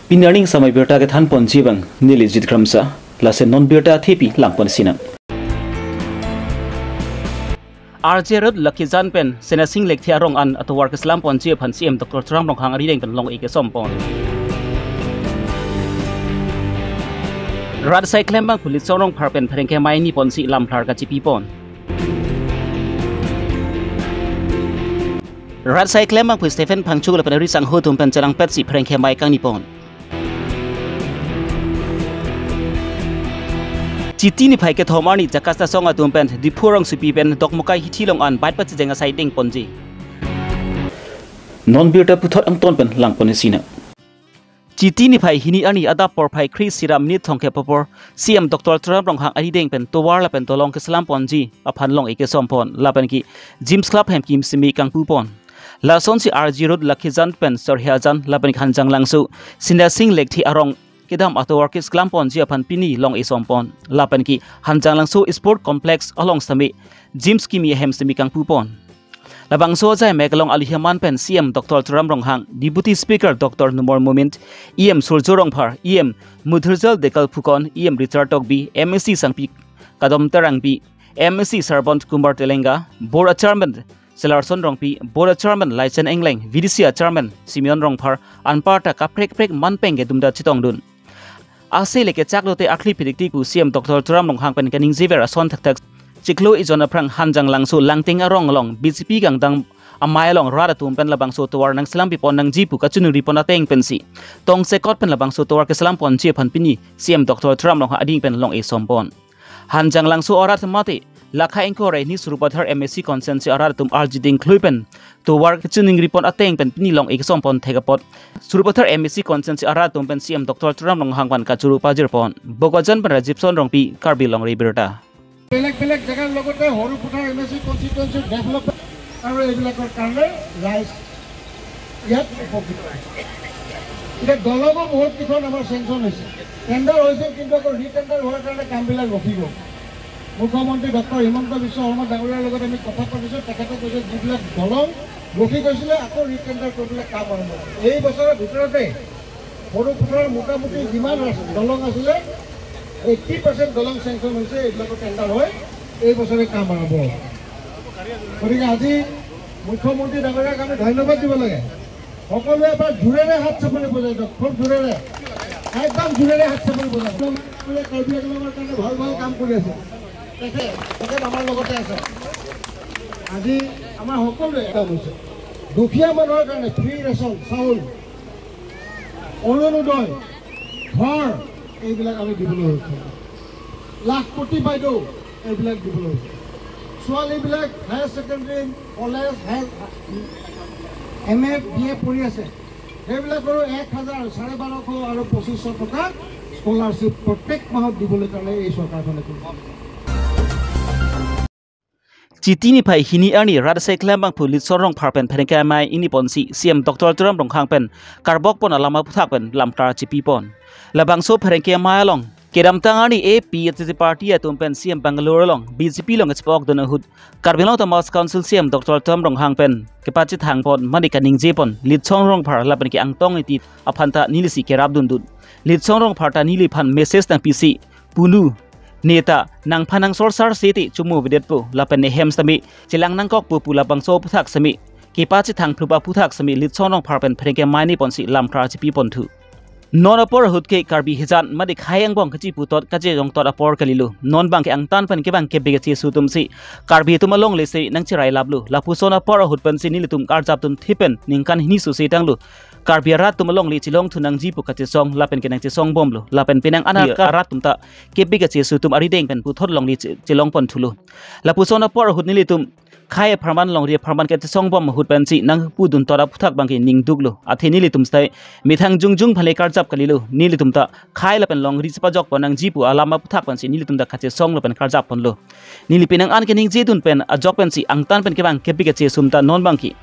Pinarning samai berta ke than pon jibang nili jitkramsa lase non berta thepi langpon sina. RJ Road Lucky Jan Pen Sena Sing Lek Thia Rong An at work Islam Pon Jip and CM Dr. Tram Rong Hang Ring Pen Long Ike Sompon. Rad Sai Klembang Pulit Sorong Parpen Penke Mai Ni Pon Si Lam Plar Kachi Pipon. Rad Sai Klembang Pul Stephen Pangchu Le Penari Sang Ho Tum Pen Jalang Pet Si Penke Mai Kang Nipon. Citi ni pai ke thomar ni Jakarta songa tumpen di purong supi pen dok mukai hitilong an bait pat jenga siding ponji Non berta puthot ang ton pen langpon sina. Citi ni pai hini ani ada por pai Chris siram ni thongke popor CM Dr. Tram Rong Hang ari deng pen towar la pen tolong ke salam ponji aphan long ike sompon la pen ki James Club hem kim simi kang pupon la son si RG Road Lucky Jan pen Sorhiajan la pen khanjang langsu Sinda Sing Lek Thi Arong Kidam auto workers klampon ji aphan pini long isompon lapan ki hanjang langso sport complex along sami James kimi hem sami kang pupon labang so jai megalong alihaman pen CM Dr. Tram Rong Hang Deputy Speaker Dr. Numor Moment EM Surjorong Phar EM Mudhurjal Dekal Phukon EM Richard Tokbi MSC Sangpi Kadom Tarangbi MSC Sarbont Kumar Telenga Board Chairman Selarson Rongpi Board Chairman Laisen Engleng VDC Chairman Simeon Rongphar Anparta Kaprek Prek Manpeng ge dumda chitong dun Ase leke chaklote akli phidikti ku CM Dr. Tram Rong Hang pen kaning ziver ason thak chiklo ijona prang hanjang langso langting arong long BJP gangdang amai long rada tum pen labang so towar nang salam pipon nang jipu kachunu ripon ateng pensi tong sekot pen labang so towar ke salam pon chi phan pini CM Dr. Tram Rong ading pen long e sompon hanjang langso orat mate lakha engkore ni surupathar MSC consent arar tum arjiding kluipen to work chuning ripon ateng pen pini long ek sompon thegapot surupathar MSC consent arar tum pen CM Dr. Tram Rong Hangwan ka churu pajirpon bogojan pen Rajipson Rongpi Karbi long riberta বেলেগ জায়গাৰ লগতে হৰু পুথাৰ MSC কনস্টিটুৱেন্সি ডেভেলপমেন্ট আৰু এইবিলাকৰ কাৰণে ৰাইজ ইয়াত উপকৃত হৈছে এটা দলগত বহুত কিখন আমাৰ চেংচন হৈছে টেন্ডাৰ হৈছে কিন্তু আকৌ ৰিটেন্ডাৰ হোৱাৰ কাৰণে কামবিলাক ৰখি গ'ল মুখ্যমন্ত্ৰী ডক্টৰ হিমন্ত বিশ্ব শৰ্মা ডাঙৰীয়াৰ লগত আমি কথা পাতিছোঁ তেখেতে কৈছে যিবিলাক দলং ৰখি গৈছিলে আকৌ ৰিটেন্ডাৰ কৰিবলৈ কাম আৰম্ভ এই বছৰৰ ভিতৰতে হৰু পুথাৰ মোটামুটি যিমান দলং আছিলে 80% দলং চেংচন হৈছে এইবিলাকৰ টেন্ডাৰ হয় এই বছৰে কাম আৰম্ভ হ'ব গতিকে আজি মুখ্যমন্ত্ৰী ডাঙৰীয়াক আমি ধন্যবাদ দিব লাগে সকলোৱে এবাৰ জোৰেৰে হাত চাপৰি বজাই দিয়ক খুব জোৰেৰে একদম জোৰেৰে হাত চাপৰি বজাই কাৰ্বি আংলঙৰ কাৰণে ভাল কাম কৰি আছে তেখেত আমাৰ লগতে আছে আজি আমাৰ সকলোৱে কাম হৈছে দুখীয়া মানুহৰ কাৰণে ফ্ৰী ৰেচন চাউল অৰুণোদয় ঘৰ এইবিলাক আমি দিবলৈ হৈছে লাখপতি বাইদেউ এইবিলাক দিবলৈ হৈছে ছোৱালীবিলাক higher secondary college MA BA পঢ়ি আছে সেইবিলাকৰো 1000 1250 আৰু 2500 টকা স্কলাৰশ্বিপ প্ৰত্যেক মাহত দিবলৈ কাৰণে এই চৰকাৰখনে কৰিছে Citi ni pai hini ani rada sai klambang pulit sorong parpen penke mai ini ponsi CM Dr. Tram Rong Hang pen karbok pon alama puthak pen lamtar chipi pon labang so penke mai long kedam tangani AP party atum pen CM Bangalore long BJP long spok dona hud karbelo tamas council CM Dr. Tram Rong Hang pen kepachi thang pon manika ningje pon lit chong rong phar lapen ki angtong iti aphanta nilisi kerab dun dun lit chong rong pharta nili phan message tang PC pulu Neta nang panang sorsar city cumu videt pu lapen ne hem sami chilang nang kok pu lapang so puthak sami kipa chi thang phlupa puthak sami lit sonong pharpen phreke maini ponsi lamkra chi pi pontu non apor hutke karbi hijan madi khayang bong kachi putot kaje jong tot apor kalilu non bang ke ang tan pan ke bang ke bege chi sutum si karbi tumalong le se nang chirai lablu lapu sona por hut pan si nilitum karjap tun thipen ningkan hini su se tanglu karbi rat tumalong li chilong thunang ji pu kache song lapen ke nang chi song bomlu lapen pinang ana rat tumta ke bege chi sutum ari deng pen puthot long li chilong pon thulu lapu sona por hut nilitum khai pharman long ri pharman ke song bom hut pan si nang pu dun tora puthak bang ke ning duglu atheni litum stai mithang jungjung phale karjap kalilu nilitum ta khai lapen long ri chpa jok panang ji pu alama puthak pan si nilitum da kache song lapen karjap ponlu nilipinang an ke ning je dun pen a jok pen si angtan pen ke bang ke bege chi sumta non bang ki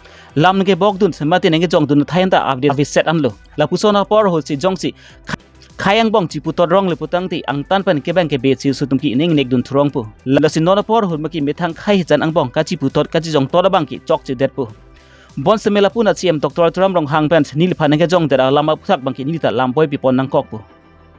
lam ke bok dun semati nang ke jong dun thain ta update set anlo lapu sona por hol si jong si khayang bong chi putot rong le putang ti ang tan pan ke bang ke be chi sutum ki ning nek dun throng pu la sin nona por hol maki methang khai jan ang bong ka chi putot ka chi jong tora bang ki chok chi det pu bon semela puna CM Dr. Turam rong hangpen nili phanenge jong dera lama puthak bangki nili ta lampoi pipon nangkok bu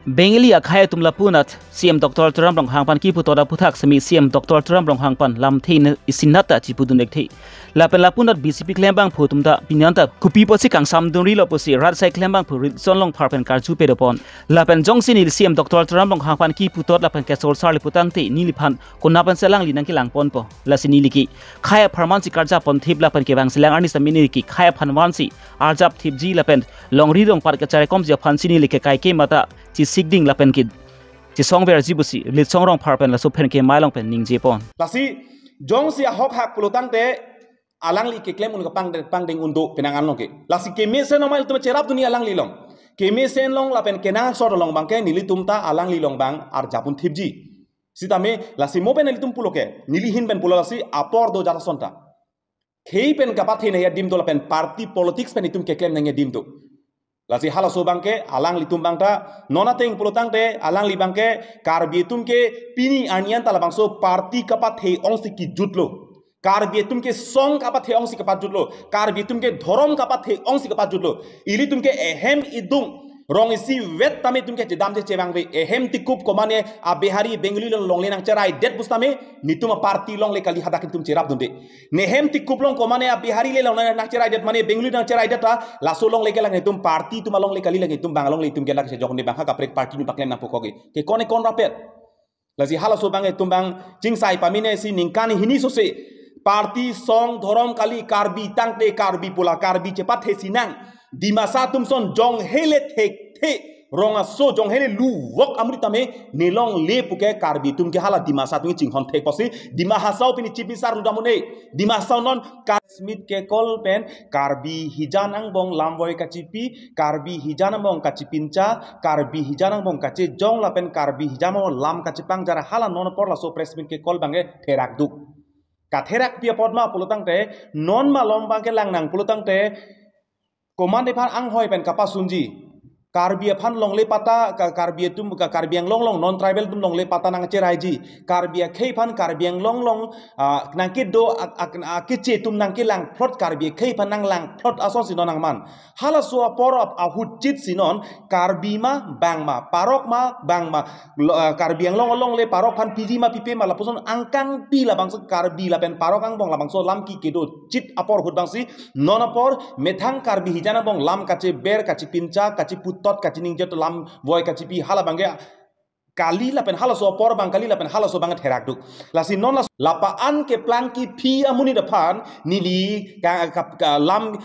Bengali akhaya tumla punat CM Dr. Turam rong hangpan ki putoda puthak semi CM Dr. Turam rong hangpan lam thein isinata chipudun dekthei lapen lapunat BCP klembang phutumda pinanta kupi posi kang samdunri lo posi rat sai klembang phu sonlong pharpen karchu pedopon lapen jongsin il CM Dr. Turam rong hangpan ki putot lapen kesol sar liputante nili phan konapan selang linang ki langpon po lasini liki khaya pharmansi karja pon thip lapen ke bang selang arni samini ki khaya phanwansi arjap thip ji lapen longri dong par ka chare kom je phansini like kai ke mata chi sigding lapen kid chi songber jibusi lit songrong pharpen la so phen ke mailong pen ning je pon lasi jong si hok hak pulutang te alang li ke klem un ka pang ding undo penangan long ke lasi ke me sen normal tu cerap dunia alang li long ke me sen long lapen kenang sor long bang ke nili tumta alang li long bang ar japun thipji sitame lasi mo pen nili tum puloke nili hin pen pulo lasi apor do jata sonta khei pen ka pathe ne ya dim do lapen party politics pen itum ke klem nang ya dim do lasi hala so bangke alang li tum bangta nona teng pulutang te alang li bangke karbi tum ke pini anian tala bangso party ka pathe ongsi ki jutlo karbi tum ke song ka pathe ongsi ka pat jutlo karbi tum ke dhorom ka pathe ongsi ka pat jutlo ili tum ke ehem idung rong isi wet tame tum ke jedam je chewang ve ehem tikup komane a behari bengali long lenang cherai det bustame nituma party long le kali hadak tum cherap dunde nehem tikup long komane a behari le long nang cherai det mane bengali nang cherai det ta laso long le kelang tum party tum long le kali lang tum bangalong le tum ke lag se jokne bang ka prek party nu paklem na pokoge ke kone kon rapet lazi hala so bang tum bang jingsai pamine si ningkani hini so se party song dhorom kali karbi tangte karbi pula karbi cepat he sinang di masa tum son jong hele thek the ronga so jong hele lu wok amrita me nelong le puke karbi tum ke hala di masa tum ching hon thek posi di mahasau pini chipi sar lu damune di masa non smith ke kol pen karbi hijanang bong lamboy kacipi karbi hijanang bong kacipinca karbi hijanang bong kace jong la pen karbi hijamo lam kacipang jara hala non por la so presmit ke kol bange therak duk katherak pia podma pulutang te non ma lombang ke langnang pulutang te komande phan ang hoi pen kapa sunji karbi phan long le pata karbi tum karbi ang long non tribal tum long le pata nang cherai ji karbi khei phan karbi ang long nang ke do akiche tum nang ke lang plot karbi khei phan nang lang plot aso sinon nang man hala so por a hutchit sinon karbi ma bang ma parok ma bang ma karbi ang long le parok phan piji ma pipe ma lapuson angkang pi la bang karbi la pen parok ang bong la bang so lam ki kedo chit apor hut bang si non apor methang karbi hijana bong lam kache ber kache pincha kache tot kacining jet lam boy kacipi hala bangge kali la pen hala so por bang kali la pen hala so bang therak duk lasi non la lapaan ke plan ki phi amuni da phan nili ka lam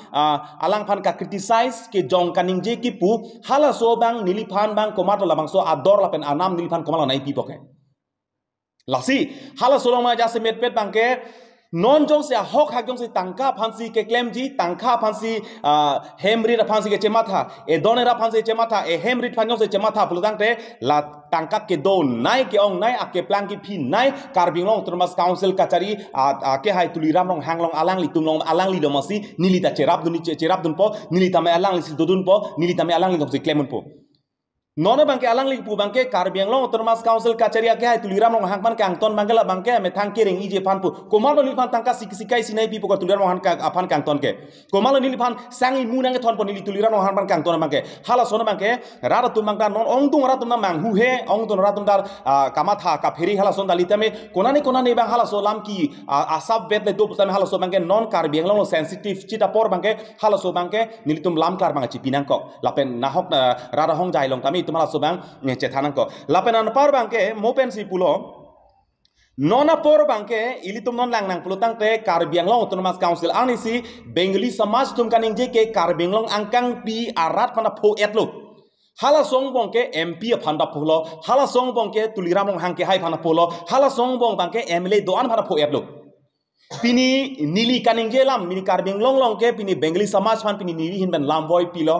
alang phan ka criticize ke jong kaning je ki pu hala so bang nili phan bang komat la bang so ador la pen anam nili phan komala nai pi poke lasi hala so ma ja se met pet bang ke non jong se hok hak jong se tangka phansi ke claim ji tangka phansi hemri ra phansi ke chematha e donera phansi chematha e hemri phan jong se chematha pulutang te la tangka ke do nai ke ong nai ake plan ki phi nai karbing long termas council kachari ke hai tuliram long hanglong alang li tumlong alang li domasi nilita cherap dun po nilita me alang li dodun po nilita me alang li jong se claim po nona bangke alang li pu bangke karbiang long termas council kacaria ke hai tuliram long hangpan ke angton bangela bangke me thang kering ije pan pu komalo ni pan tangka sikai sinai pi pokor tuliram long han apan ke angton ke komalo ni pan sangi munang thon pon ni tuliram long hangpan ke angton bangke hala sona bangke rara tum bangka non ong tung ra tum na mang hu he ong tung ra tum dar kamatha ka pheri hala son dalita me konani bang hala so lam ki asab vet le do pusame hala so bangke non karbiang long sensitive chita por bangke hala so bangke nilitum lam kar bangka chipinang ko lapen nahok rara hong jai long tami tumala sobang ngece thanang ko lapenan par bangke mopen si pulo nona por bangke ilitum non lang nang pulutang te karbiang long autonomous council anisi bengali samaj tum kaning je ke karbiang long angkang pi arat pana pho etlo hala song bongke mp phanda phulo hala song bongke tuliram long hangke hai phana phulo hala song bong bangke mla doan phana pho etlo pini nili kaning je lam mini karbiang long ke pini bengali samaj phan pini nili hin ban lam boy pilo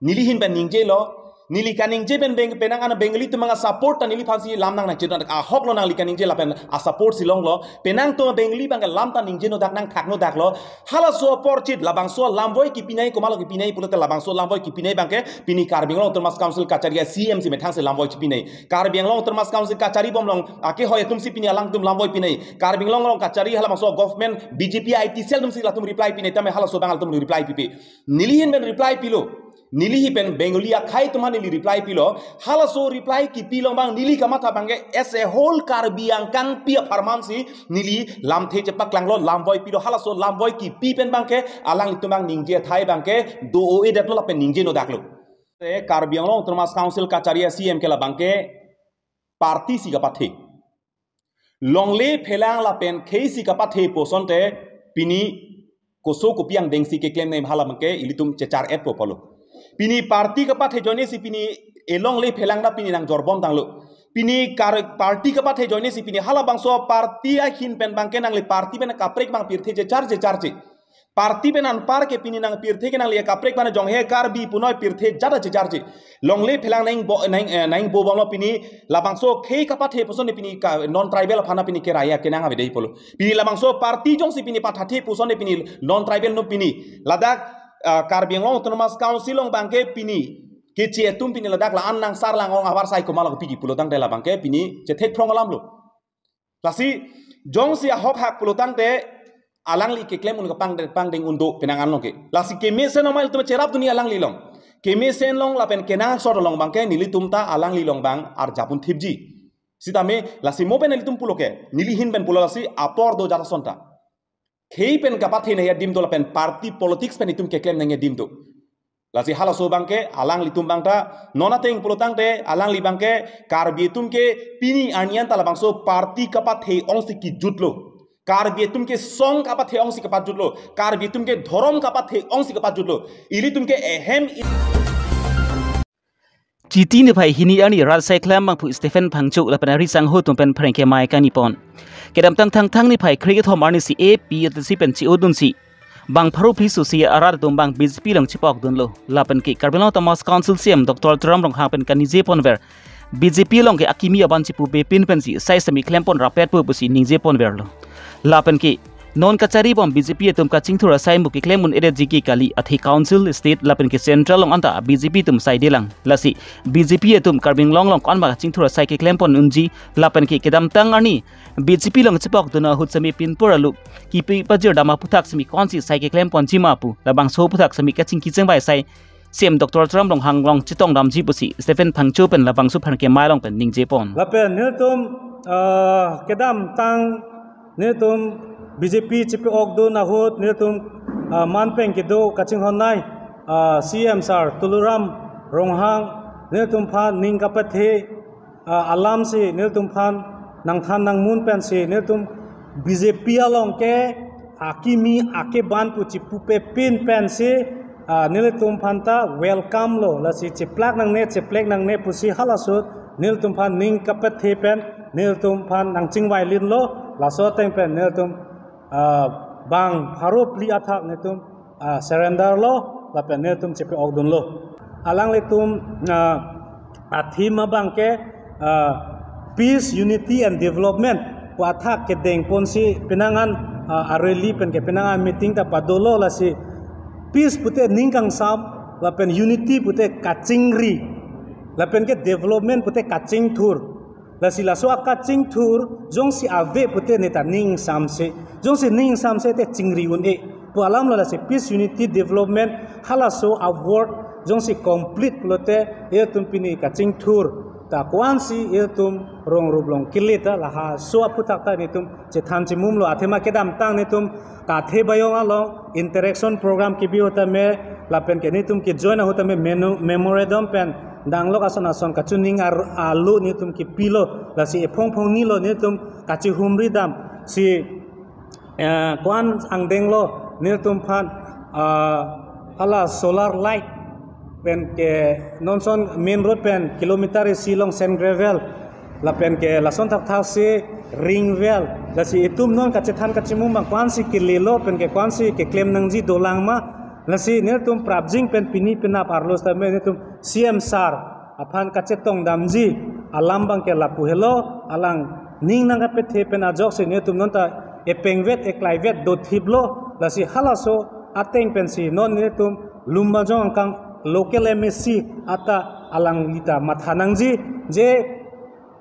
nili hin ban ningje lo nili kaning je ben penang ana bengali tu manga support ta nili phansi lam nang je a hok lo nang li kaning je la pen a support silong lo penang to bengali bang lam ta ning je no dak nang thak no dak lo hala so porchit labang so lamboi ki pinai komalo ki pinai pulote labang so lamboi ki pinai bang ke pini karbing lo termas council kacharia CMC me thang se lamboi ki pinai karbing lo termas council kachari bom long ake hoye tum si pini alang tum lamboi pinai karbing lo kachari hala so government BJP IT sel tum si la tum reply pinai tame hala so bangal tum reply pipi nili hin ben reply pilo nili hi pen bengalia khai tuma nili reply pilo hala so reply ki pilo bang nili kamata bange as a whole karbiang kang pia farmansi nili lam the che paklang lo lamboi pilo hala so lamboi ki pi pen bang ke alang tumang ningje thai bang ke do o e det lo pen ningje no daklo e karbiang lo termas council kacharia CM ke la bang ke party si kapathe longle phelang la pen khei si kapathe posonte pini koso kopiang dengsi ke claim name hala bang ke ilitum chechar et popolo pini party ka pathe joine si pini elong le phelang na pini nang jorbom tanglo pini kar party ka pathe joine si pini hala bangso party a hin pen bangke nang le party ben kaprek bang pirthe je charge party ben an par ke pini nang pirthe ke nang le kaprek ban jong he kar bi punoi pirthe jada je charge long le phelang naing bo bang lo pini la bangso khei ka pathe puson ne pini non tribal phana pini ke raya ke nang ave dei polo pini la bangso party jong si pini pathathe puson ne pini non tribal no pini ladak Karbiang long autonomous council long bangke pini keci etum pini ladak la anang sar lang ong abar sai komala pigi pulotang de la bangke pini cetek prong alam lo lasi jong si hok hak pulotang de alang li ke claim un pang ding undo penangan long ke lasi ke mesen omal tu cerap dunia alang li long ke mesen long la pen kenang sor long bangke nili tumta alang li long bang ar japun thipji sitame lasi mo pen litum puloke nili hin ben pulo lasi apor do jara sonta Kei pen kapathe na ya dim do la pen party politics pen itum ke claim na ya dim do lasi hala so bangke alang litum bangta nona teng pulotang te alang li bangke karbi tum ke pini anian tala bangso party kapathe ongsi ki jutlo karbi tum ke song kapathe ongsi kapat jutlo karbi tum ke dhorom kapathe ongsi kapat jutlo ili tum ke ehem Citi ni pai hini ani rasai klam bang pu Stephen Phangchu la penari sang ho tum pen prank ke mai ka nipon kedam tang ni pai cricket hom arni si AP si pen chi odun si bang pharu phi su si arar tum bang BJP lang chipok dun lo la pen ki Karbiang Thomas Council CM Dr. Turam rong hang pen kan je pon ver BJP long ke akimi aban chi pu be pin pen si sai sami klem pon rapet pu si ning je pon ver lo la pen ki non kachari bom BJP tum ka chingthura sai mu ki claim un ere jiki kali athi council state lapen ki central long anta BJP tum sai delang lasi BJP tum Karbiang long kon ma chingthura sai ki claim pon unji lapen ki kedam tang ani BJP long chipok duna hut sami pin poralu ki pi pajir dama puthak sami kon si sai ki claim pon chima pu labang so puthak sami ka chingki cheng bai sai CM Dr. Turam long hang long chitong dam ji pusi Stephen Phangchu pen labang su phan ke mai long pen ning je pon lapen niltum kedam tang niltum BJP chipi okdo na hut niltum manpeng kido kaching honai CM sar tuluram ronghang niltum phan ning kapathe alam si niltum phan nang than nang mun pen si niltum BJP along ke akimi ake ban pu chipu pe pin pen si niltum phan ta welcome lo la si chiplak nang ne pusi halasut niltum phan ning kapathe pen niltum phan nang chingwai lin lo la so teng pen niltum bang pharup li athak netum surrender lo lapen netum chepe ogdun lo alang letum athima bang ke peace unity and development ko athak ke deng ponsi pinangan areli pen ke pinangan meeting ta padolo la si peace pute ningkang sam lapen unity pute kachingri lapen ke development pute kaching thur la si la so kaching thur jong si ave pute neta ning samse jong si ning samse te chingri un e pu alam la si peace unity development hala so award jong si complete pulote e tum pini kaching thur ta kwan si e tum rong rublong kilita la ha so aputak ta ni tum che than chi mum lo athema kedam tang ni tum ka the bayong along interaction program ki bi hota me la pen ke ni tum ki join hota me memorandum pen danglok ason kachuning alu ni tum ki pilo la si phong ni lo ni tum kachi humri dam si kwan angdeng lo ni tum phan hala solar light pen ke nonson main road pen kilometer silong sen gravel la pen ke la son thak thak si ring well la si itum non kachi than kachi mum bang kwan si kililo pen ke kwan si ke claim nang ji dolang ma lasi ni tum prabjing pen pini penap arlos ta me tum CM sar aphan kacetong damji alam bang ke lapu hello alang ning nang pe the pen ajok se ne tum non ta epengvet eklaivet do thiblo lasi halaso ateng pensi non ne tum lumba jong kang local MSC ata alang lita mathanangji je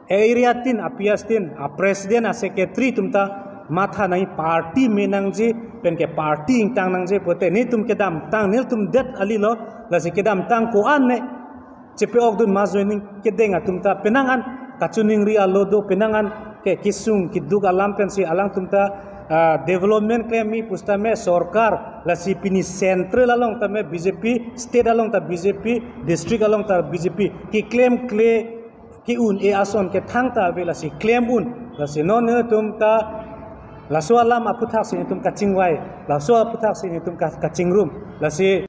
area tin apias tin a president a secretary tumta matha nai party menangji pen ke party ingtang nangje pote ni tum kedam tang nil tum det alilo lasi kedam tang ko an ne cepe ogdun mazoining kedenga tumta penangan kacuning ri alodo penangan ke kisung kidug alam pensi alang tumta development klemi pustame sorkar lasi pini central along tame BJP state along ta BJP district along ta BJP ki claim ki un e ason ke thangta vela si claim un lasi non ne tumta laso alam aputhak sin tum kachingwai laso aputhak sin tum kachingrum lasi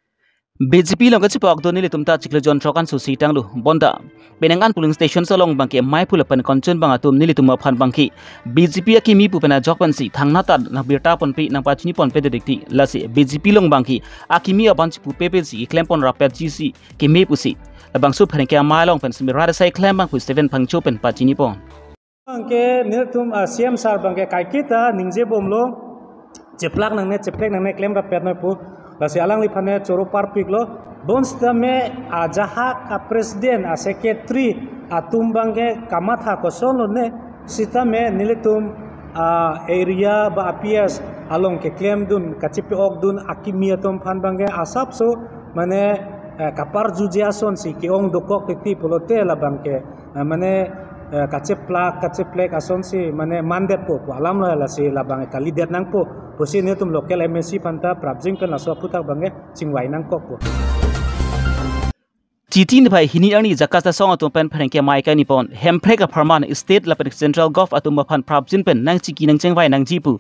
BJP long kachi pok doni le tumta chikle jon trokan su si tanglu bonda penangan polling station salong bangki mai pulapan konchen bang atum nili tuma phan bangki BJP ki mi pupena jokpan si thangna ta na birta pon pi nang pachini pon pe dedikti lasi BJP long bangki akimi abanchi pu pepe si claim pon rapet gc ki me pusi labang su phanek ma long pen simi rada sai claim bang pu 7 phangcho pen pachini pon angke niltum CM sar bangke kaikita ningje bomlo ceplak nang ne claim rapet no pu lasi alang lipane choro parpik lo bonstame ajaha ka president a secretary atumbangge kamatha koson lo ne sitame nilitum area ba apias along ke claim dun kachipi ogdun akimiatom phanbangge asap so mane kapar jujiason si ki ong dokok ti polote labangke mane kaceplek ason si mane mandet po alam lo la si labang kali det nang po posi ne tum local MSC panta prabjing pen laso putak bange chingwai nang kok po Citin bai hini ani jakasta song atum pen phanek mai ka ni pon hemprek a farman state la central gov atum phan prabjin pen nang chiki nang chengwai nang jipu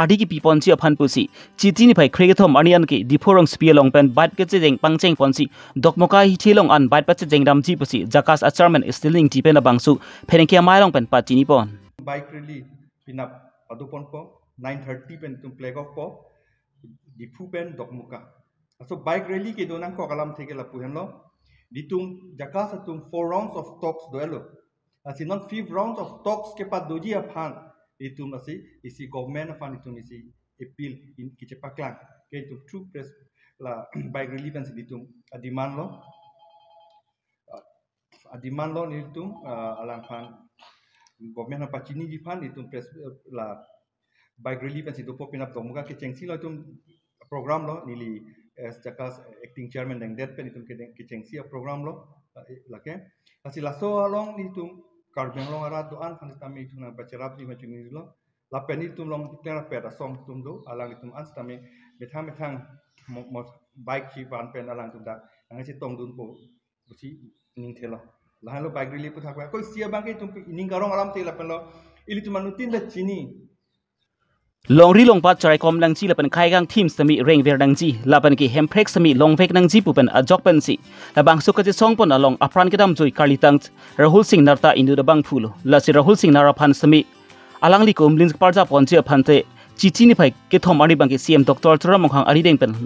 RD ki pipon chi aphan pusi citin bai khregathom anian ki diphorong spia long pen bat ke cheng pangcheng ponsi dokmoka hi thilong an bat pat cheng ram ji pusi jakas a chairman stiling ti pen abangsu phanek mai long pen patini pon bike rally pinap adupon po 9:30 pen tum flag off po diphu pen dokmoka so bike rally ke donang ko kalam theke la puhen lo ditum jakas atum 4 rounds of talks doelo asi non 5 rounds of talks ke pat doji aphan ditum asi isi government aphan ditum isi appeal in kichepaklang ke ditum true press la bike rally pen ditum adiman lo ditum alang phan government apa chini di phan ditum press la bike rally pen situ popinap domuka ke chengsi lo ditum program lo nili jakas acting chairman deng det pen itum ke chengsi program lo lake asi laso along itum karbeng long ara doan kan tami itum na bacerap di macungi lo la pen itum long tera pera song tum do alang itum ans tami methang bike chi van pen alang tum da angasi tong dun po busi ning thelo la lo bike rally puthak ko sia bang ke itum ning garong alam te la pen lo ili tum manutin da chini Longri longpat charai kom langchi lapan khaigang teams tami reng ver dangji lapan ki hemprek sami longvek nangji pupen ajok pensi labang sukaje songpon along apran kedam joi karlitang Rahul Singh narta indu da bang phulo lasi Rahul Singh nara phan sami alangli kom lins parja ponje phante chichi ni phai ke thom ani bang ki CM Dr. Turam Mongkhang ari deng pen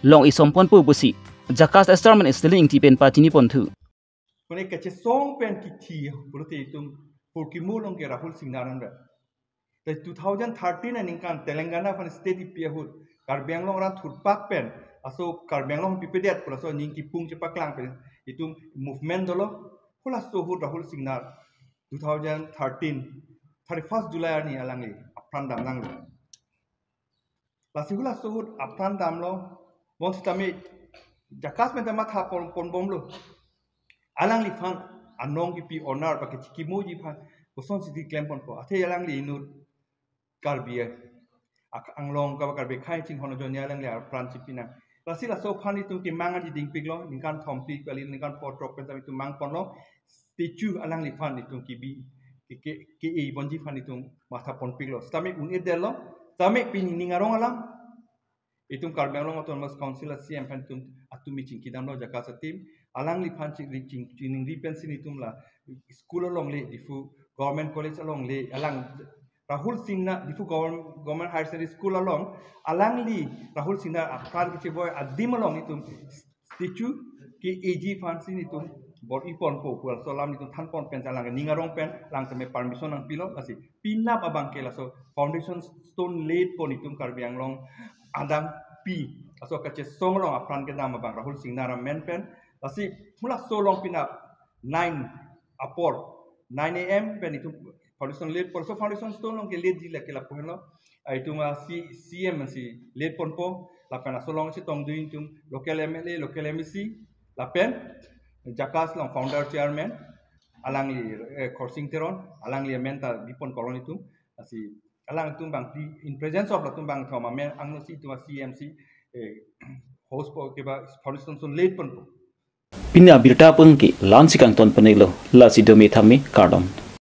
long isompon pu busi jakas estarman stiling ti pen patini pon thu kone kache song pen ki thi pulote itum porkimu long ke Rahul Singh naran ra 2013 and inkan Telangana fan state ipiyahut Karbeng long ran thurpak pen aso Karbeng long pipediat pulaso ning kipung cepaklang pen itu movement dolo pula so hut Rahul Singh nar 2013 31st July ni alangi apran dam lang lasi hula so hut apran dam lo bons tami jakas men tama tha pon bom lo alang li fan anong ki honor pa ki moji phan koson city claim pon po athe alang li nu Karbia anglong ka karbe khai ching hono jonya lang ya pran chipina lasi la so phani tu ki manga di ding piglo ninkan thompi kali ninkan potrok pen tu mang ponlo statue alang li phan tu ki bi ki e bonji phan tu matha pon piglo stame un edelo stame pin ningarong alang itum Karbeng long autonomous council CM phan tu atumi ching kidam lo jakasa team alang li phan ching ripensin itum la school along le difu government college along le alang Rahul Singh na difu government higher secondary school along alangli Rahul Singh na apran ki boy adim along itum statue ki AG fansin itum bor ipon po pula so lam itu tan pon pen lang ningarong pen lang teme permission ang pilot lasi pinap abang ke so foundation stone laid pon itum karbiang long adam pi so kace song long apran ke dam abang rahul singnara men pen lasi mula so long pinap 9 apor 9 am pen itu foundation laid pon so foundation stone long ke laid jila ke la pon lo itu ma CM si laid pon po la pen so long si tong duin tum local MLA local MEC la pen Jakas lang founder chairman alang li coursing teron alang li menta bipon kolon itu asi alang itu bang in presence of latung bang thoma men angno si tu CMC host po ke ba foundation sun lead pon Pinya birta pengki lansikang ton penelo la si domi thami kardom